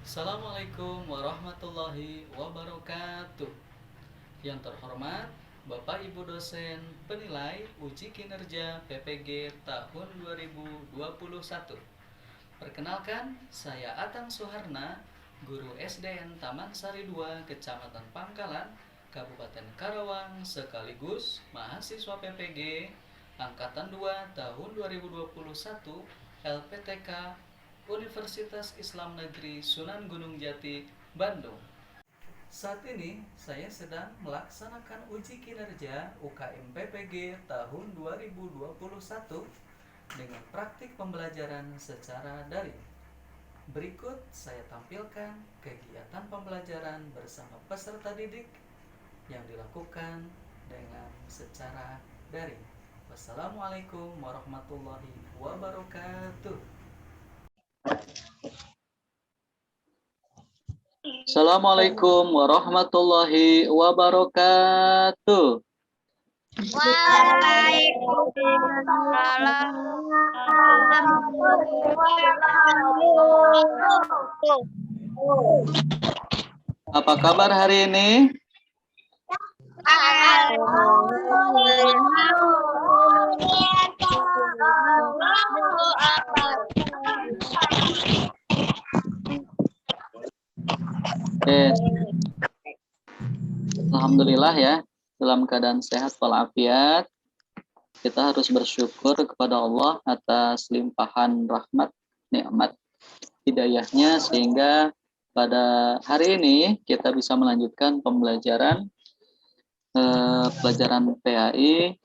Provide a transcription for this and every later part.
Assalamualaikum warahmatullahi wabarakatuh. Yang terhormat Bapak Ibu dosen penilai uji kinerja PPG tahun 2021. Perkenalkan, saya Atang Suharna, guru SDN Taman Sari 2, Kecamatan Pangkalan, Kabupaten Karawang, sekaligus mahasiswa PPG angkatan 2 tahun 2021 LPTK Universitas Islam Negeri Sunan Gunung Jati, Bandung. Saat ini saya sedang melaksanakan uji kinerja UKM PPG tahun 2021 dengan praktik pembelajaran secara daring. Berikut saya tampilkan kegiatan pembelajaran bersama peserta didik yang dilakukan dengan secara daring. Wassalamualaikum warahmatullahi wabarakatuh. Assalamualaikum warahmatullahi wabarakatuh. Waalaikumsalam warahmatullahi wabarakatuh. Apa kabar hari ini? Alhamdulillah ya, dalam keadaan sehat walafiat. Kita harus bersyukur kepada Allah atas limpahan rahmat, nikmat, hidayahnya sehingga pada hari ini kita bisa melanjutkan pembelajaran pelajaran PAI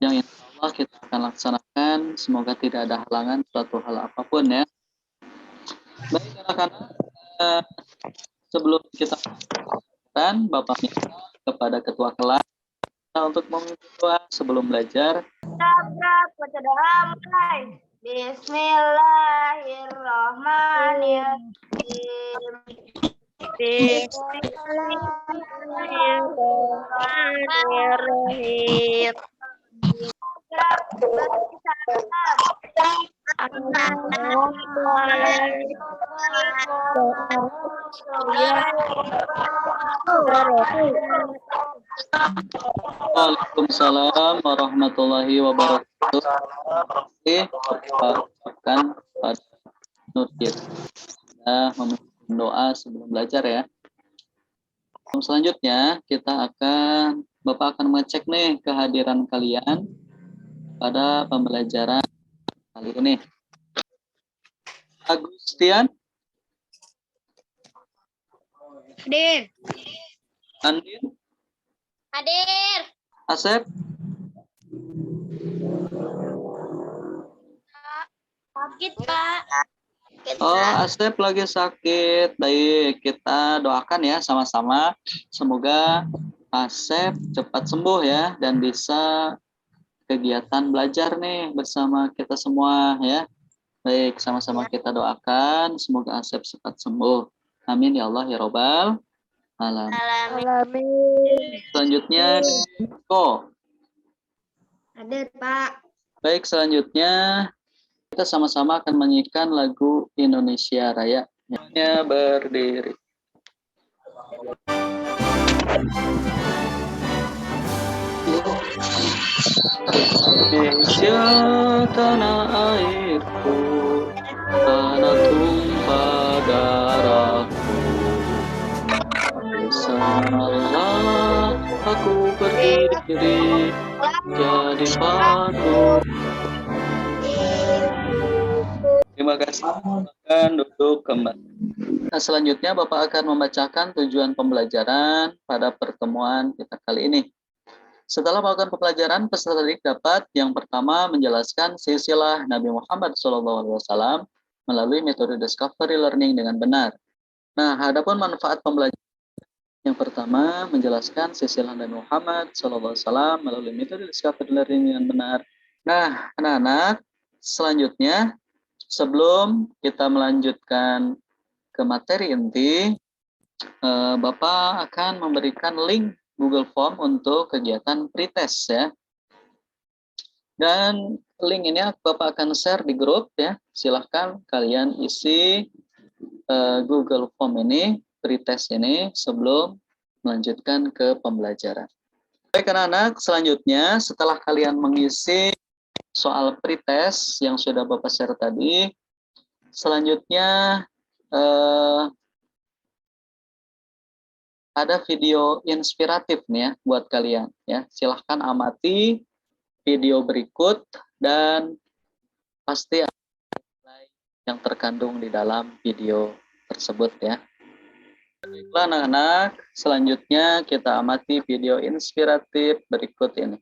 yang insya Allah kita akan laksanakan. Semoga tidak ada halangan suatu hal apapun ya. Baik anak-anak, sebelum kita dan Bapak minta kepada ketua kelas untuk memimpin doa sebelum belajar. Bismillahirrahmanirrahim. Bismillahirrahmanirrahim. Waalaikumsalam warahmatullahi wabarakatuh. Ucapkan pada Nur kita memimpin doa sebelum belajar ya. Selanjutnya Bapak akan mengecek nih kehadiran kalian pada pembelajaran kali ini. Agustian, Hadir. Andin, Hadir. Asep, Sakit, Pak. Asep lagi sakit. Baik, kita doakan ya sama-sama. Semoga Asep cepat sembuh ya dan bisa kegiatan belajar nih bersama kita semua ya. Baik, sama-sama kita doakan semoga Asep cepat sembuh. Amin ya Allah ya Robbal alamin. Selanjutnya Ko. Hadir, Pak. Baik, selanjutnya kita sama-sama akan menyanyikan lagu Indonesia Raya. Semuanya berdiri. Indonesia tanah airku, tanah tumpah darahku. Bersamalah aku berdiri, jadi patuh. Terima kasih. Silakan duduk kembali. Nah, selanjutnya Bapak akan membacakan tujuan pembelajaran pada pertemuan kita kali ini. Setelah melakukan pembelajaran, peserta didik dapat yang pertama menjelaskan silsilah Nabi Muhammad SAW melalui metode discovery learning dengan benar. Nah, adapun manfaat pembelajaran yang pertama menjelaskan silsilah Nabi Muhammad SAW melalui metode discovery learning dengan benar. Nah, anak-anak, selanjutnya sebelum kita melanjutkan ke materi inti, Bapak akan memberikan link Google Form untuk kegiatan pretest ya. Dan link ini Bapak akan share di grup ya. Silahkan kalian isi Google Form ini, pretest ini, sebelum melanjutkan ke pembelajaran. Baik anak-anak, selanjutnya setelah kalian mengisi soal pretest yang sudah Bapak share tadi, selanjutnya ada video inspiratif nih ya buat kalian ya. Silahkan amati video berikut dan pasti ada nilai yang terkandung di dalam video tersebut ya. Baiklah anak-anak, selanjutnya kita amati video inspiratif berikut ini.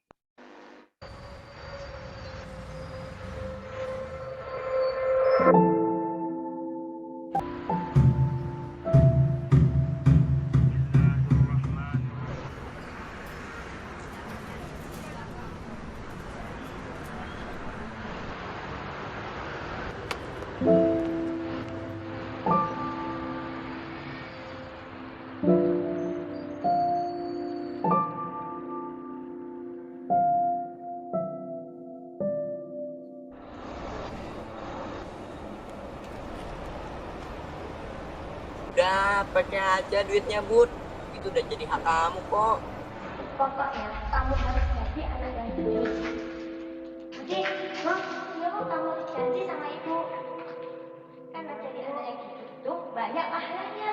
Udah, pakai aja duitnya, Bud. Itu udah jadi hak kamu kok. Pokoknya kamu harus jadi anak yang jujur. Jadi, Bang, ya kok kamu harus janji sama ibu. Karena jadi anak yang jujur itu banyak pahalanya.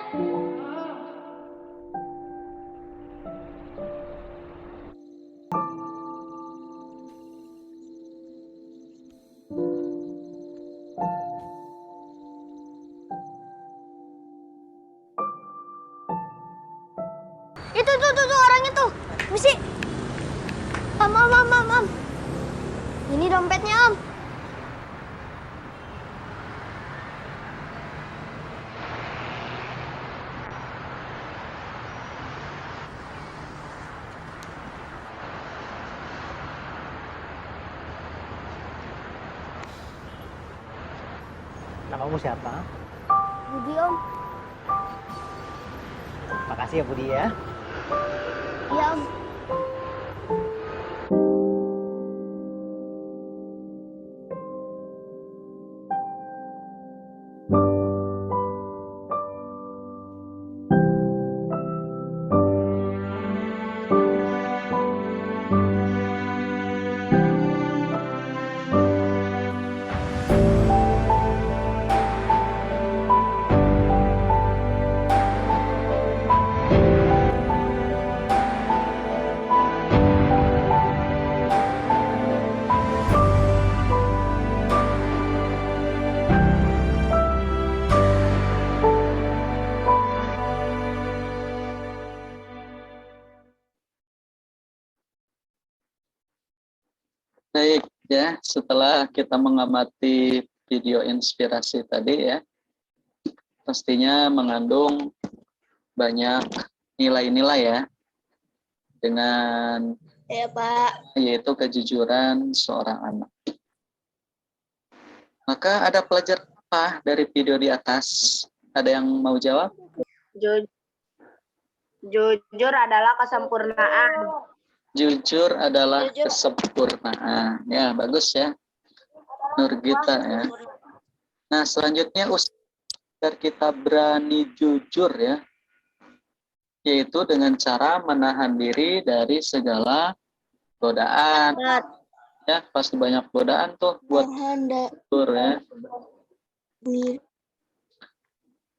Itu tuh orangnya tuh. Misi. Om. Ini dompetnya, Om. Namamu siapa? Budi, Om. Makasih ya Budi ya. Iya, Om. Baik ya, setelah kita mengamati video inspirasi tadi ya, pastinya mengandung banyak nilai-nilai ya, dengan Ya, Pak. yaitu kejujuran seorang anak. Maka ada pelajaran apa dari video di atas? Ada yang mau jawab? Jujur adalah kesempurnaan. Jujur adalah kesempurnaan. Ya, bagus ya, Nurgita ya. Nah, selanjutnya agar kita berani jujur ya, yaitu dengan cara menahan diri dari segala godaan. Ya, pasti banyak godaan tuh buat jujur ya.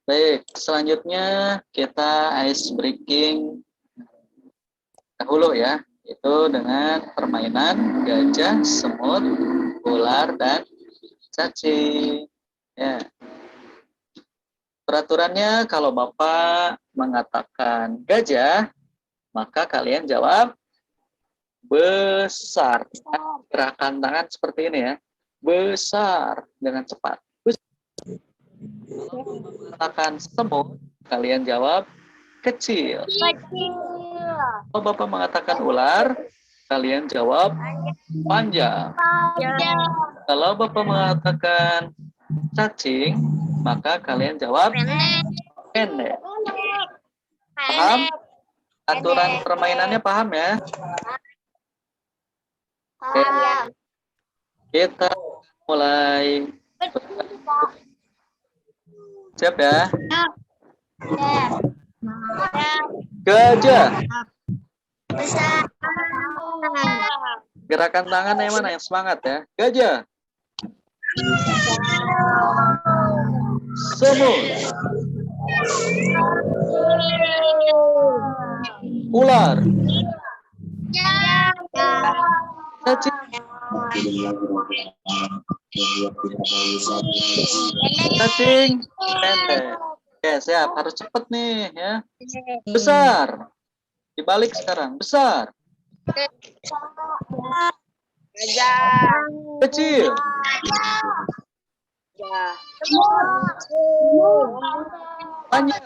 Baik, selanjutnya kita ice breaking dahulu ya, itu dengan permainan gajah, semut, ular, dan cacing. Ya. Peraturannya kalau Bapak mengatakan gajah, maka kalian jawab besar. Gerakan tangan seperti ini ya. Besar dengan cepat. Kalau mengatakan semut, kalian jawab kecil. Kalau Bapak mengatakan ular, kalian jawab panjang. Kalau Bapak mengatakan cacing, maka kalian jawab pendek. Paham? Aturan permainannya paham ya? Oke. Kita mulai. Siap ya? Ya. Gajah. Besar. Gerakan tangan yang mana yang semangat ya? Gajah. Semut. Ular. Cacing. Cacing pendek. Oke, siap. Harus cepet nih ya. Besar. Dibalik sekarang. Besar. Kecil. Panjang.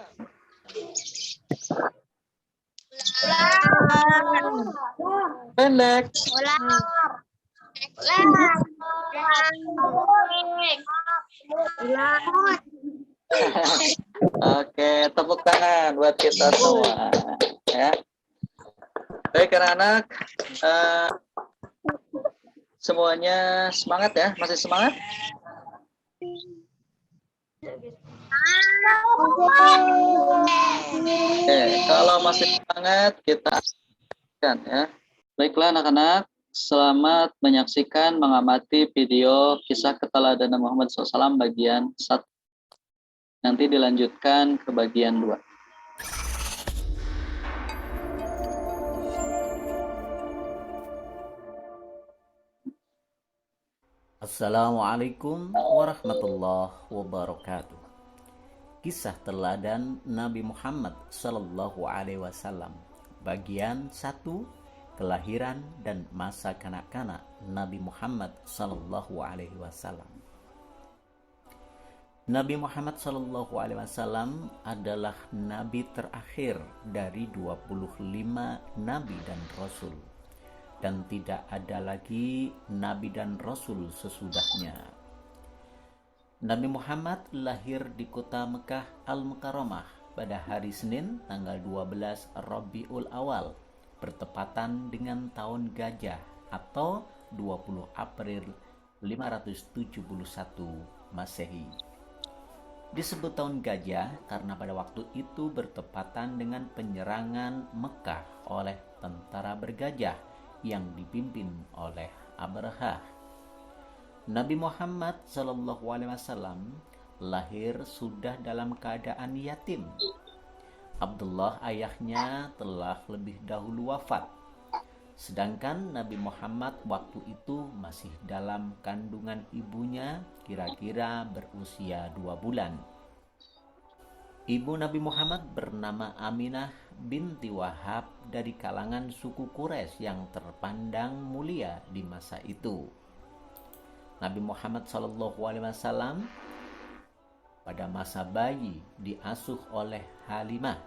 Pendek. Oke, tepuk tangan buat kita semua. Ya. Baik anak-anak, semuanya semangat ya? Masih semangat? Oke, kalau masih semangat kita akan ya. Baiklah anak-anak, selamat menyaksikan, mengamati video kisah keteladanan Muhammad SAW bagian 1. Nanti dilanjutkan ke bagian 2. Assalamualaikum warahmatullahi wabarakatuh. Kisah teladan Nabi Muhammad Sallallahu Alaihi Wasallam bagian 1, kelahiran dan masa kanak-kanak Nabi Muhammad Sallallahu Alaihi Wasallam. Nabi Muhammad Sallallahu Alaihi Wasallam adalah nabi terakhir dari 25 nabi dan rasul, dan tidak ada lagi nabi dan rasul sesudahnya. Nabi Muhammad lahir di kota Mekah Al-Mukarramah pada hari Senin tanggal 12 Rabiul Awal bertepatan dengan tahun gajah atau 20 April 571 Masehi. Disebut tahun gajah karena pada waktu itu bertepatan dengan penyerangan Mekah oleh tentara bergajah yang dipimpin oleh Abraha. Nabi Muhammad SAW lahir sudah dalam keadaan yatim. Abdullah ayahnya telah lebih dahulu wafat. Sedangkan Nabi Muhammad waktu itu masih dalam kandungan ibunya, kira-kira berusia 2 bulan. Ibu Nabi Muhammad bernama Aminah binti Wahab dari kalangan suku Quraisy yang terpandang mulia di masa itu. Nabi Muhammad SAW pada masa bayi diasuh oleh Halimah.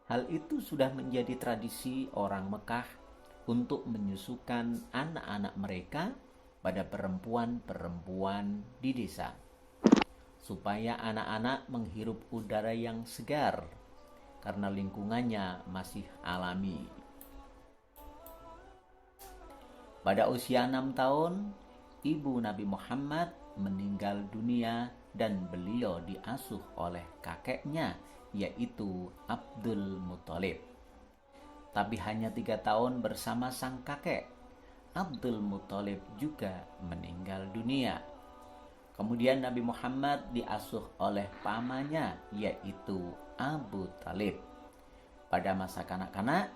Hal itu sudah menjadi tradisi orang Mekah untuk menyusukan anak-anak mereka pada perempuan-perempuan di desa, supaya anak-anak menghirup udara yang segar karena lingkungannya masih alami. Pada usia 6 tahun, ibu Nabi Muhammad meninggal dunia dan beliau diasuh oleh kakeknya, yaitu Abdul Muthalib. Tapi hanya 3 tahun bersama sang kakek, Abdul Muthalib juga meninggal dunia. Kemudian Nabi Muhammad diasuh oleh pamannya, yaitu Abu Talib. Pada masa kanak-kanak,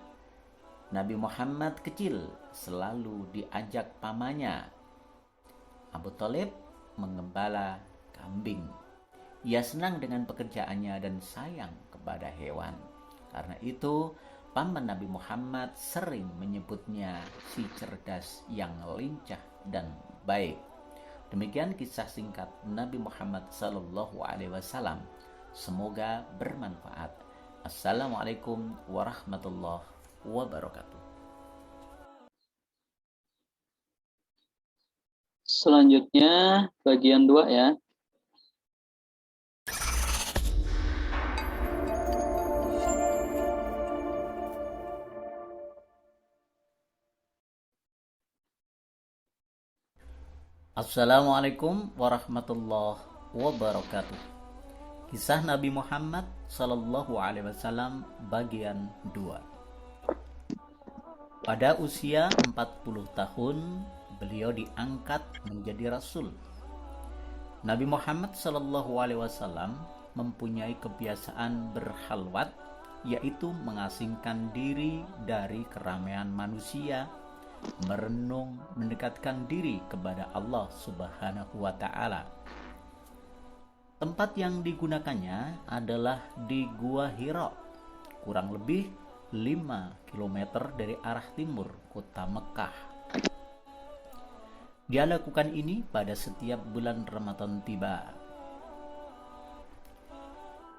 Nabi Muhammad kecil selalu diajak pamannya. Abu Talib mengembala kambing. Ia senang dengan pekerjaannya dan sayang kepada hewan. Karena itu, paman Nabi Muhammad sering menyebutnya si cerdas yang lincah dan baik. Demikian kisah singkat Nabi Muhammad Sallallahu Alaihi Wasallam. Semoga bermanfaat. Assalamualaikum warahmatullahi wabarakatuh. Selanjutnya bagian 2 ya. Assalamualaikum warahmatullahi wabarakatuh. Kisah Nabi Muhammad Sallallahu Alaihi Wasallam bagian 2. Pada usia 40 tahun, beliau diangkat menjadi Rasul. Nabi Muhammad Sallallahu Alaihi Wasallam mempunyai kebiasaan berkhalwat, yaitu mengasingkan diri dari keramaian manusia, merenung, mendekatkan diri kepada Allah Subhanahu wa Ta'ala. Tempat yang digunakannya adalah di Gua Hira, kurang lebih 5 km dari arah timur kota Mekah. Dia lakukan ini pada setiap bulan Ramadan tiba.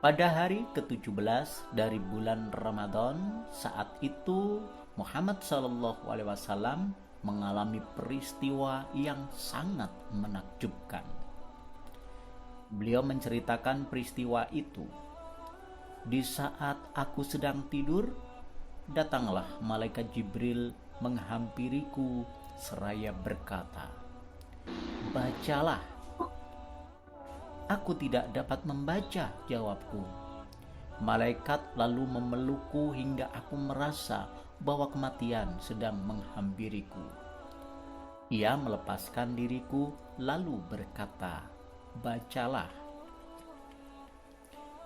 Pada hari ke-17 dari bulan Ramadan, saat itu Muhammad Sallallahu Alaihi Wasallam mengalami peristiwa yang sangat menakjubkan. Beliau menceritakan peristiwa itu. Di saat aku sedang tidur, datanglah malaikat Jibril menghampiriku seraya berkata, "Bacalah." Aku tidak dapat membaca, jawabku. Malaikat lalu memelukku hingga aku merasa bahwa kematian sedang menghampiriku. Ia melepaskan diriku lalu berkata, "Bacalah.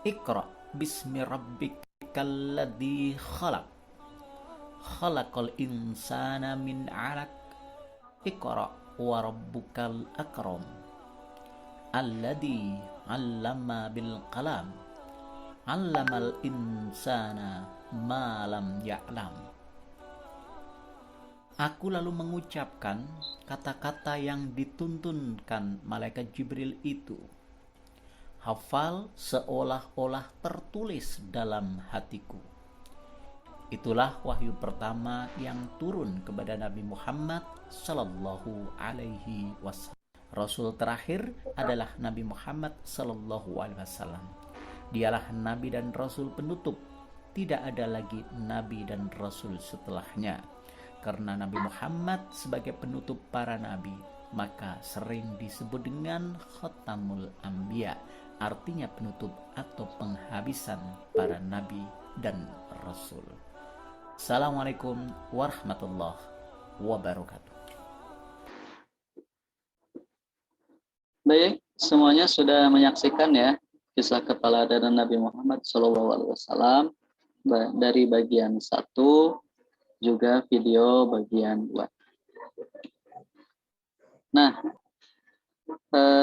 Iqra bismi rabbikal ladzi khalaq. Khalaqal insana min 'alaq. Iqra wa rabbukal akram. Alladzi 'allama bil qalam. 'Allamal insana ma lam ya'lam." Aku lalu mengucapkan kata-kata yang dituntunkan malaikat Jibril itu. Hafal seolah-olah tertulis dalam hatiku. Itulah wahyu pertama yang turun kepada Nabi Muhammad Sallallahu Alaihi Wasallam. Rasul terakhir adalah Nabi Muhammad Sallallahu Alaihi Wasallam. Dialah Nabi dan Rasul penutup. Tidak ada lagi Nabi dan Rasul setelahnya. Karena Nabi Muhammad sebagai penutup para nabi, maka sering disebut dengan Khatamul Anbiya, artinya penutup atau penghabisan para nabi dan rasul. Assalamualaikum warahmatullahi wabarakatuh. Baik, semuanya sudah menyaksikan ya kisah keteladanan Nabi Muhammad SAW dari bagian 1, juga video bagian 2. Nah,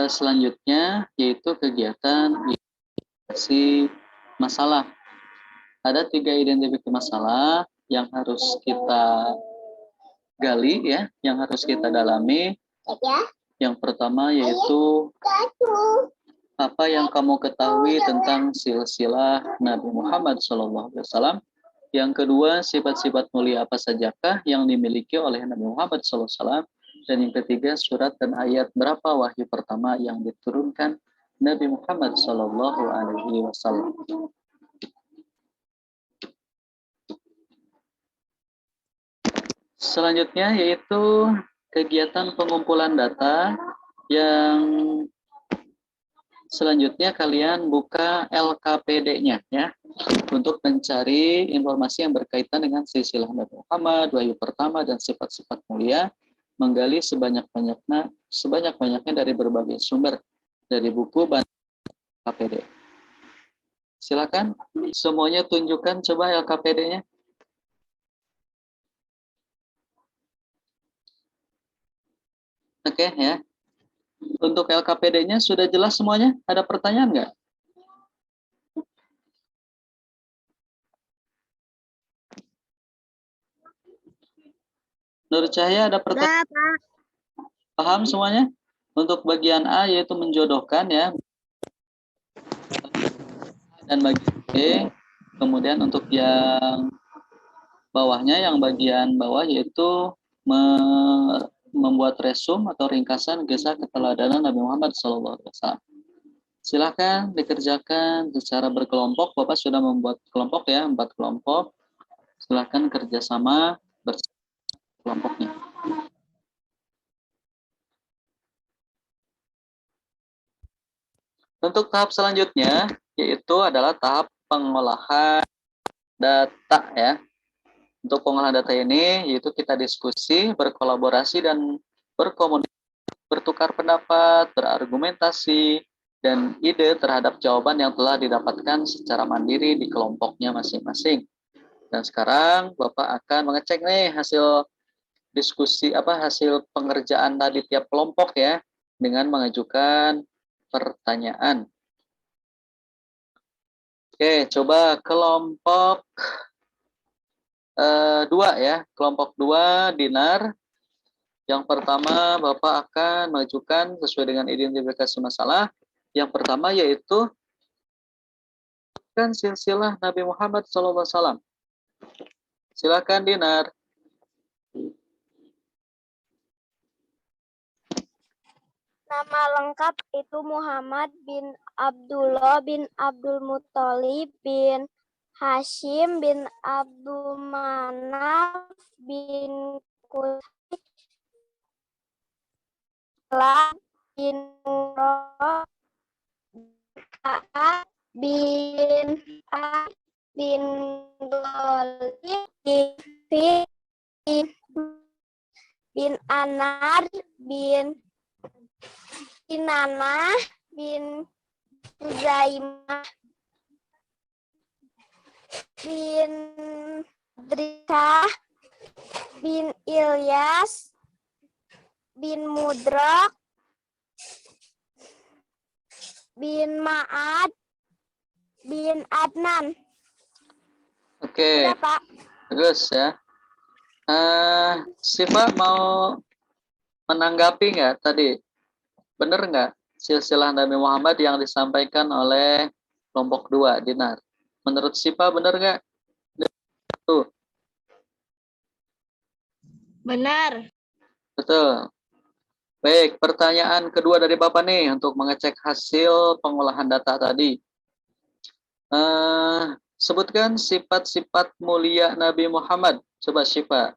selanjutnya yaitu kegiatan identifikasi masalah. Ada 3 identifikasi masalah yang harus kita gali ya, yang harus kita dalami. Yang pertama yaitu apa yang kamu ketahui tentang silsilah Nabi Muhammad SAW. Yang kedua, sifat-sifat mulia apa sajakah yang dimiliki oleh Nabi Muhammad SAW. Dan yang ketiga, surat dan ayat berapa wahyu pertama yang diturunkan Nabi Muhammad SAW. Selanjutnya yaitu kegiatan pengumpulan data yang selanjutnya kalian buka LKPD-nya ya, untuk mencari informasi yang berkaitan dengan silsilah Nabi Muhammad, wahyu pertama dan sifat-sifat mulia, menggali sebanyak-banyaknya dari berbagai sumber dari buku LKPD. Silakan semuanya tunjukkan coba LKPD-nya. Oke ya. Untuk LKPD-nya sudah jelas semuanya? Ada pertanyaan nggak? Nur Cahaya ada pertanyaan? Paham semuanya? Untuk bagian A yaitu menjodohkan ya. Dan bagian B, kemudian untuk yang bawahnya, yang bagian bawah yaitu membuat resum atau ringkasan kisah keteladanan Nabi Muhammad SAW. Silakan dikerjakan secara berkelompok. Bapak sudah membuat kelompok ya, 4 kelompok. Silakan kerjasama bersama kelompoknya. Untuk tahap selanjutnya, yaitu adalah tahap pengolahan data ya. Untuk pengolahan data ini yaitu kita diskusi, berkolaborasi dan berkomunikasi, bertukar pendapat, berargumentasi dan ide terhadap jawaban yang telah didapatkan secara mandiri di kelompoknya masing-masing. Dan sekarang Bapak akan mengecek nih hasil diskusi hasil pengerjaan tadi tiap kelompok ya dengan mengajukan pertanyaan. Oke, coba kelompok 2 ya. Kelompok 2 Dinar. Yang pertama Bapak akan mengajukan sesuai dengan identifikasi masalah. Yang pertama yaitu kan silsilah Nabi Muhammad SAW. Silakan Dinar. Nama lengkap itu Muhammad bin Abdullah bin Abdul Muthalib bin Hashim bin Abdul Manaf bin Qusay bin Murrah bin bin Ghalib bin Anar bin Kinana bin Zaimah bin Drika bin Ilyas bin Mudrak bin Ma'ad bin Adnan. Oke, Udah, Pak. bagus ya. Siva mau menanggapi nggak tadi? Benar nggak silsilah Nabi Muhammad yang disampaikan oleh kelompok 2 Dinar? Menurut Siva benar nggak? Tuh, Benar. betul. Baik, pertanyaan kedua dari Bapak nih untuk mengecek hasil pengolahan data tadi. Sebutkan sifat-sifat mulia Nabi Muhammad. Coba Syifa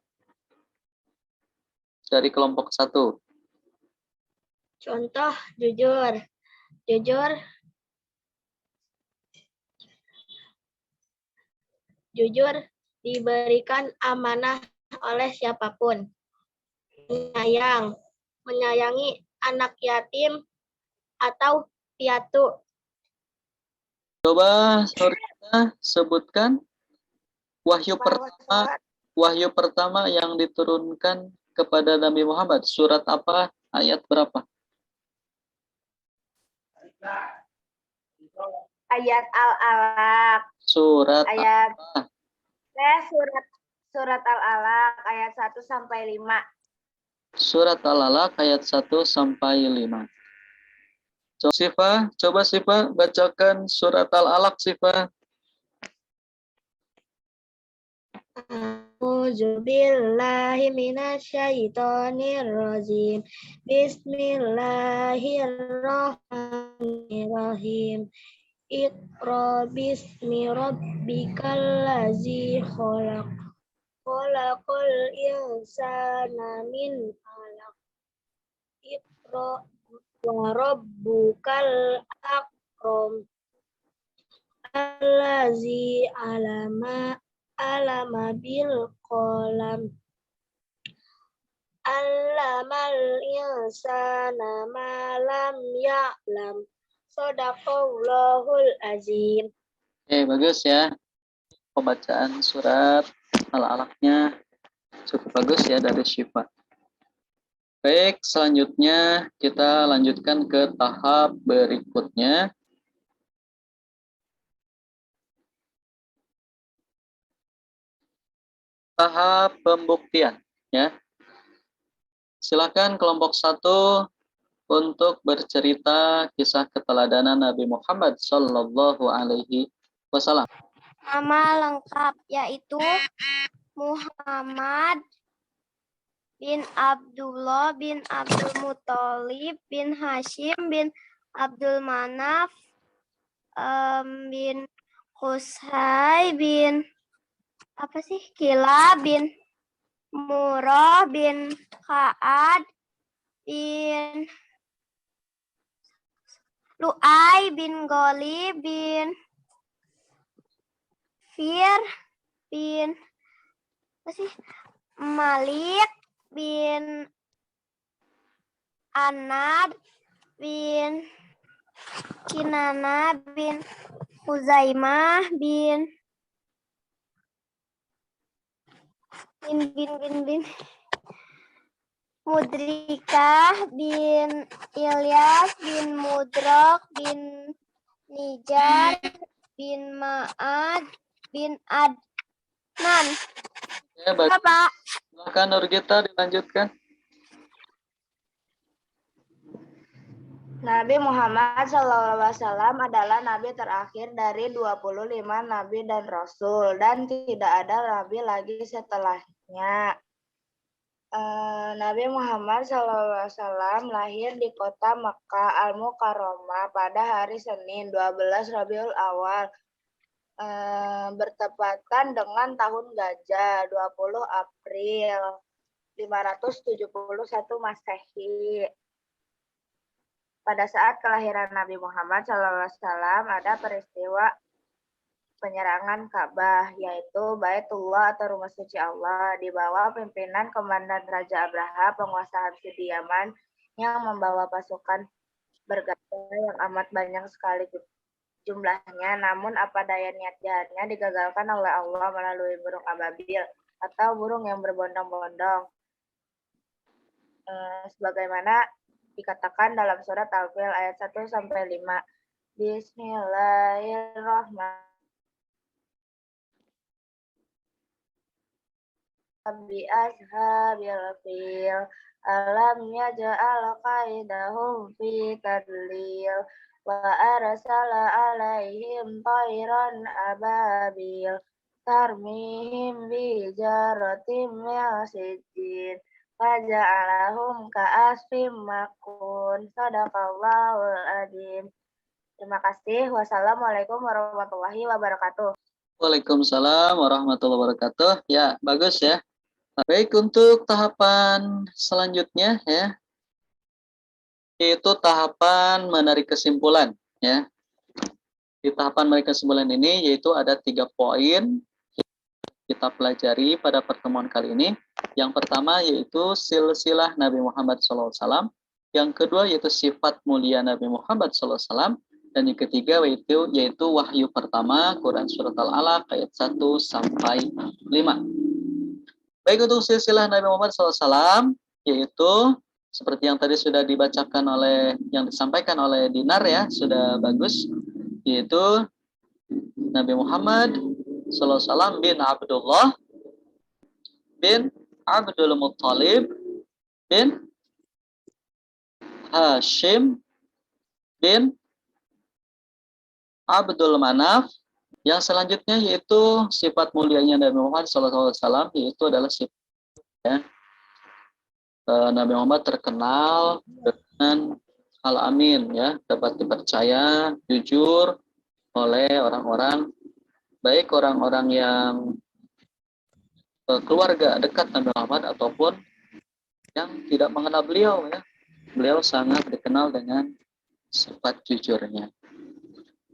dari kelompok 1. Contoh jujur. Jujur diberikan amanah oleh siapapun. Menyayangi anak yatim atau piatu. Coba Nurina sebutkan wahyu pertama yang diturunkan kepada Nabi Muhammad. Surat apa? Ayat berapa? Ayat Al-Alaq. Surat Ayat apa? Surat Al-Alaq ayat 1 sampai 5. Surat Al-Alaq ayat 1 sampai 5. Coba Sifa bacakan surat Al-Alaq Sifa. A'udzu billahi minasyaitonir rajim. Bismillahirrahmanirrahim. Iqra bismi rabbikal ladzi khalaq. Khalaqal insana min 'alaq. Iqra wa rabbukal akram. Allazi alama bil qalam. Allamal insana ma lam ya'lam. Shadaqallahul azim. Bagus ya. Pembacaan surat Al-Alaqnya cukup bagus ya dari Syifa. Baik, selanjutnya kita lanjutkan ke tahap berikutnya. Tahap pembuktian ya. Silakan kelompok 1 untuk bercerita kisah keteladanan Nabi Muhammad Sallallahu Alaihi Wasallam. Nama lengkap yaitu Muhammad bin Abdullah bin Abdul Muthalib bin Hashim bin Abdul Manaf bin Qusay bin Kilab bin Murrah bin Ka'ad bin Lu'ai bin Ghalib bin Fir bin Malik bin Anad bin Kinana bin Huzaimah bin Mudrikah bin Ilyas bin Mudrok bin Nijar bin Ma'ad bin Adnan. Ya, baik. Pak. Silakan Nurgita dilanjutkan. Nabi Muhammad SAW adalah nabi terakhir dari 25 nabi dan rasul dan tidak ada nabi lagi setelahnya. Nabi Muhammad SAW lahir di kota Makkah Al-Mukarramah pada hari Senin 12 Rabiul Awal bertepatan dengan tahun Gajah 20 April 571 Masehi. Pada saat kelahiran Nabi Muhammad SAW ada peristiwa penyerangan Ka'bah, yaitu Baitullah atau Rumah Suci Allah, di bawah pimpinan Komandan Raja Abraha, penguasa Habsyi di Yaman, yang membawa pasukan berganda yang amat banyak sekali jumlahnya. Namun apa daya niat jahatnya digagalkan oleh Allah melalui burung ababil atau burung yang berbondong-bondong. Sebagaimana dikatakan dalam surat Al-Fil ayat 1-5. Bismillahirrahmanirrahim. Bi ashabil fil alam yaj'al qaidahum fi tadlil wa arsala alaihim tayran ababil tarmihim bi jaratim min sijjin faja'alahum ka'asfim makun. Shadaqallahul adzim. Terima kasih. Wassalamualaikum warahmatullahi wabarakatuh. Waalaikumsalam warahmatullahi wabarakatuh. Ya, bagus ya. Baik, untuk tahapan selanjutnya ya, yaitu tahapan menarik kesimpulan ya. Di tahapan menarik kesimpulan ini yaitu ada 3 poin kita pelajari pada pertemuan kali ini. Yang pertama yaitu silsilah Nabi Muhammad SAW. Yang kedua yaitu sifat mulia Nabi Muhammad SAW. Dan yang ketiga yaitu wahyu pertama, Quran Surat Al-Alaq ayat 1-5. Baik, untuk silsilah Nabi Muhammad SAW, yaitu seperti yang tadi sudah dibacakan yang disampaikan oleh Dinar ya, sudah bagus, yaitu Nabi Muhammad SAW bin Abdullah bin Abdul Muttalib bin Hashim bin Abdul Manaf. Yang selanjutnya yaitu sifat mulianya Nabi Muhammad SAW, yaitu adalah sifat ya. Nabi Muhammad terkenal dengan al-amin ya, dapat dipercaya, jujur oleh orang-orang, baik orang-orang yang keluarga dekat Nabi Muhammad ataupun yang tidak mengenal beliau ya. Beliau sangat dikenal dengan sifat jujurnya.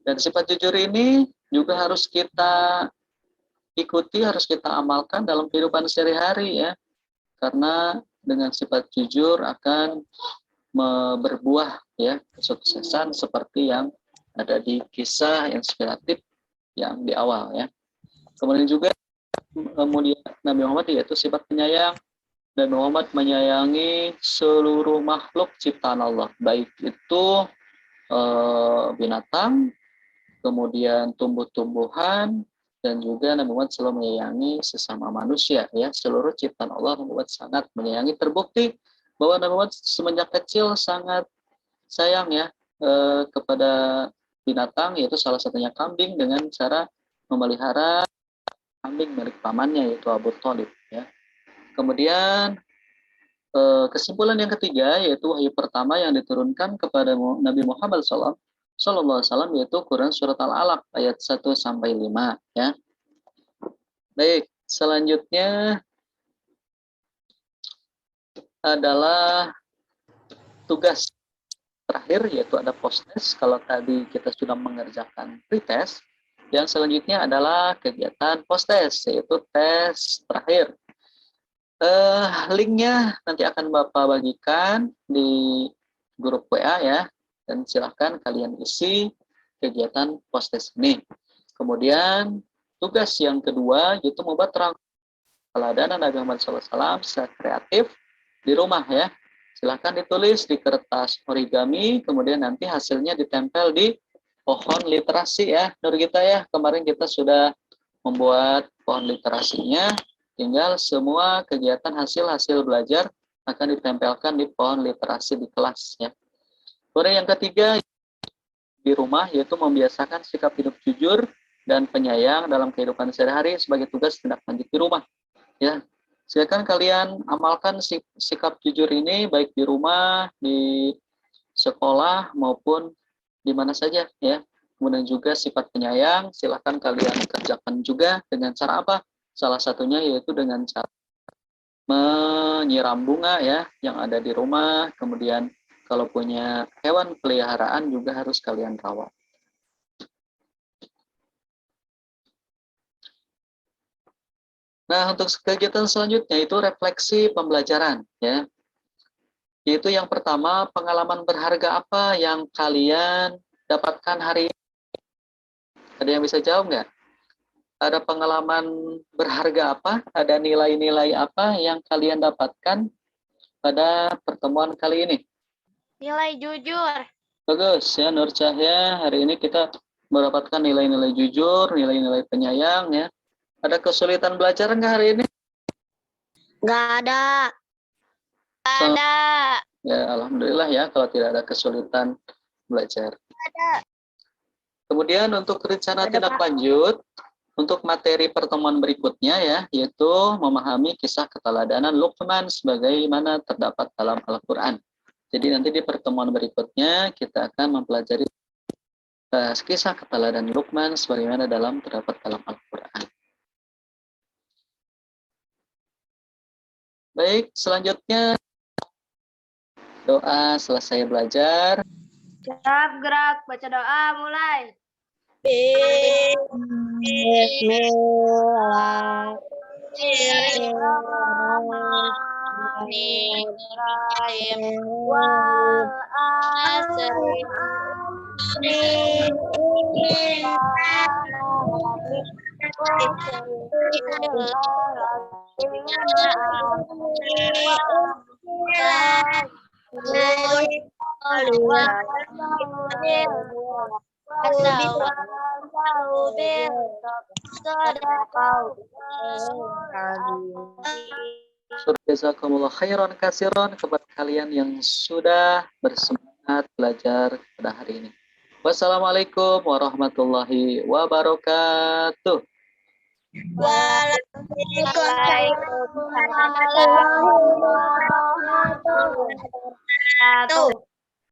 Dan sifat jujur ini juga harus kita ikuti, harus kita amalkan dalam kehidupan sehari-hari ya. Karena dengan sifat jujur akan berbuah ya kesuksesan seperti yang ada di kisah inspiratif yang di awal ya. Kemudian juga Nabi Muhammad yaitu sifat penyayang. Nabi Muhammad menyayangi seluruh makhluk ciptaan Allah, baik itu binatang, kemudian tumbuh-tumbuhan, dan juga Nabi Muhammad selalu menyayangi sesama manusia ya, seluruh ciptaan Allah Nabi Muhammad sangat menyayangi. Terbukti bahwa Nabi Muhammad semenjak kecil sangat sayang ya kepada binatang, yaitu salah satunya kambing, dengan cara memelihara kambing milik pamannya yaitu Abu Thalib ya. Kemudian kesimpulan yang ketiga yaitu wahyu pertama yang diturunkan kepada Nabi Muhammad SAW yaitu Quran Surat Al-Alaq ayat 1-5 ya. Baik, selanjutnya adalah tugas terakhir, yaitu ada post test. Kalau tadi kita sudah mengerjakan pretest, yang selanjutnya adalah kegiatan post test, yaitu tes terakhir. Linknya nanti akan Bapak bagikan di grup WA ya, dan silahkan kalian isi kegiatan post test ini. Kemudian tugas yang kedua yaitu membuat teladan Nabi Muhammad SAW secara kreatif di rumah ya. Silahkan ditulis di kertas origami, kemudian nanti hasilnya ditempel di pohon literasi ya, Nur Gita ya. Kemarin kita sudah membuat pohon literasinya, tinggal semua kegiatan hasil belajar akan ditempelkan di pohon literasi di kelas ya. Kemudian yang ketiga di rumah yaitu membiasakan sikap hidup jujur dan penyayang dalam kehidupan sehari-hari sebagai tugas tindak lanjut di rumah ya. Silakan kalian amalkan sikap jujur ini baik di rumah, di sekolah maupun di mana saja ya. Kemudian juga sifat penyayang, silakan kalian kerjakan juga dengan cara apa? Salah satunya yaitu dengan cara menyiram bunga ya yang ada di rumah. Kemudian kalau punya hewan peliharaan juga harus kalian rawat. Nah, untuk kegiatan selanjutnya itu refleksi pembelajaran ya. Yaitu yang pertama, pengalaman berharga apa yang kalian dapatkan hari ini? Ada yang bisa jawab nggak? Ada pengalaman berharga apa? Ada nilai-nilai apa yang kalian dapatkan pada pertemuan kali ini? Nilai jujur. Bagus ya, Nur Cahya. Hari ini kita mendapatkan nilai-nilai jujur, nilai-nilai penyayang ya. Ada kesulitan belajar nggak hari ini? Nggak ada. Ada. Ya, alhamdulillah ya kalau tidak ada kesulitan belajar. Ada. Kemudian untuk rencana tindak lanjut untuk materi pertemuan berikutnya ya, yaitu memahami kisah keteladanan Luqman sebagaimana terdapat dalam Al-Qur'an. Jadi nanti di pertemuan berikutnya kita akan mempelajari kisah keteladanan Luqman sebagaimana terdapat dalam Al-Qur'an. Baik, selanjutnya doa selesai belajar. Siap, gerak. Baca doa, mulai. Bismillahirrahmanirrahim. Wal asri. Jazakumullah khairan katsiran kepada kalian yang sudah bersemangat belajar pada hari ini. Wassalamualaikum warahmatullahi wabarakatuh. Waalaikumsalam warahmatullahi wabarakatuh.